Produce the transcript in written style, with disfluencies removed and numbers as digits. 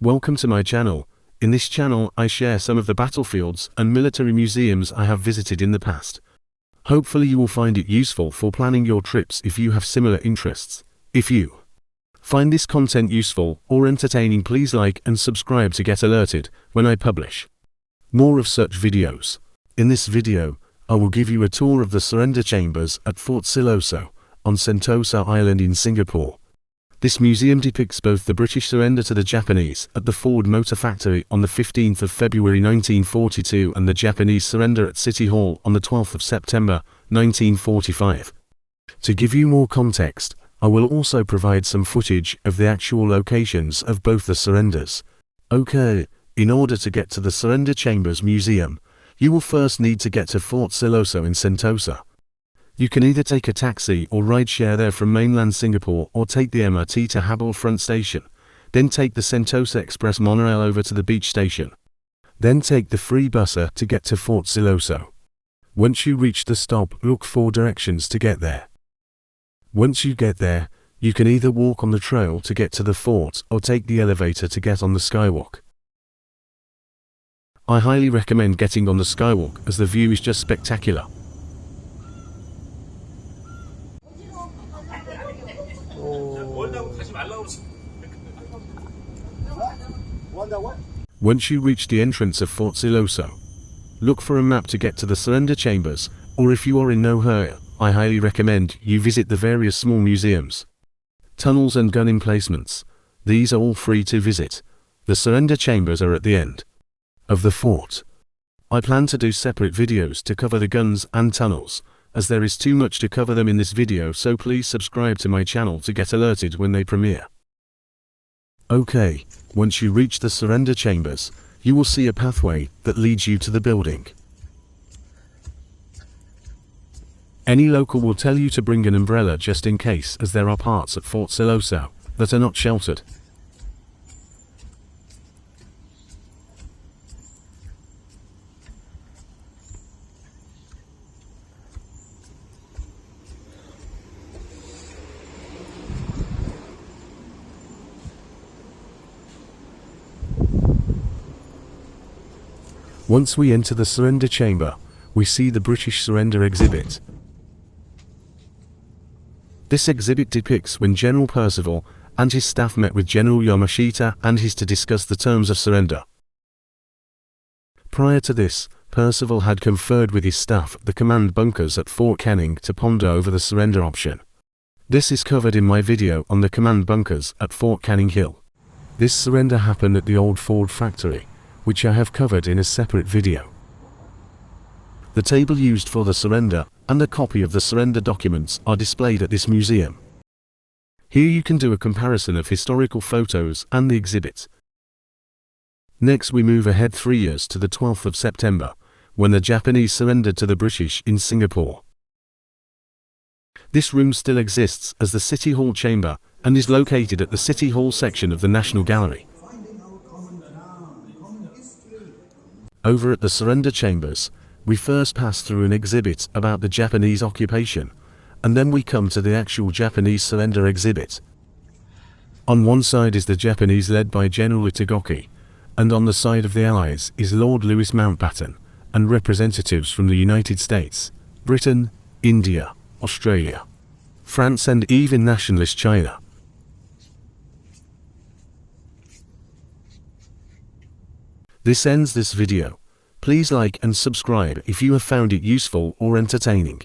Welcome to my channel. In this channel I share some of the battlefields and military museums I have visited in the past. Hopefully you will find it useful for planning your trips if you have similar interests. If you find this content useful or entertaining, please like and subscribe to get alerted when I publish more of such videos. In this video, I will give you a tour of the Surrender Chambers at Fort Siloso on Sentosa Island in Singapore. This museum depicts both the British surrender to the Japanese at the Ford Motor Factory on the 15th of February 1942 and the Japanese surrender at City Hall on the 12th of September 1945. To give you more context, I will also provide some footage of the actual locations of both the surrenders. Okay, in order to get to the Surrender Chambers Museum, you will first need to get to Fort Siloso in Sentosa. You can either take a taxi or rideshare there from mainland Singapore, or take the MRT to Habor Front Station, then take the Sentosa Express monorail over to the beach station. Then take the free busser to get to Fort Siloso. Once you reach the stop, look for directions to get there. Once you get there, you can either walk on the trail to get to the fort or take the elevator to get on the skywalk. I highly recommend getting on the skywalk as the view is just spectacular. Once you reach the entrance of Fort Siloso, look for a map to get to the Surrender Chambers, or if you are in no hurry, I highly recommend you visit the various small museums, tunnels and gun emplacements. These are all free to visit. The Surrender Chambers are at the end of the fort. I plan to do separate videos to cover the guns and tunnels, as there is too much to cover them in this video, so please subscribe to my channel to get alerted when they premiere. Okay, once you reach the Surrender Chambers, you will see a pathway that leads you to the building. Any local will tell you to bring an umbrella just in case, as there are parts at Fort Siloso that are not sheltered. Once we enter the Surrender Chamber, we see the British Surrender exhibit. This exhibit depicts when General Percival and his staff met with General Yamashita and his to discuss the terms of surrender. Prior to this, Percival had conferred with his staff at the command bunkers at Fort Canning to ponder over the surrender option. This is covered in my video on the command bunkers at Fort Canning Hill. This surrender happened at the old Ford factory, which I have covered in a separate video. The table used for the surrender and a copy of the surrender documents are displayed at this museum. Here you can do a comparison of historical photos and the exhibit. Next we move ahead 3 years to the 12th of September, when the Japanese surrendered to the British in Singapore. This room still exists as the City Hall Chamber and is located at the City Hall section of the National Gallery. Over at the Surrender Chambers, we first pass through an exhibit about the Japanese occupation, and then we come to the actual Japanese surrender exhibit. On one side is the Japanese led by General Itagoki, and on the side of the Allies is Lord Louis Mountbatten, and representatives from the United States, Britain, India, Australia, France and even nationalist China. This ends this video. Please like and subscribe if you have found it useful or entertaining.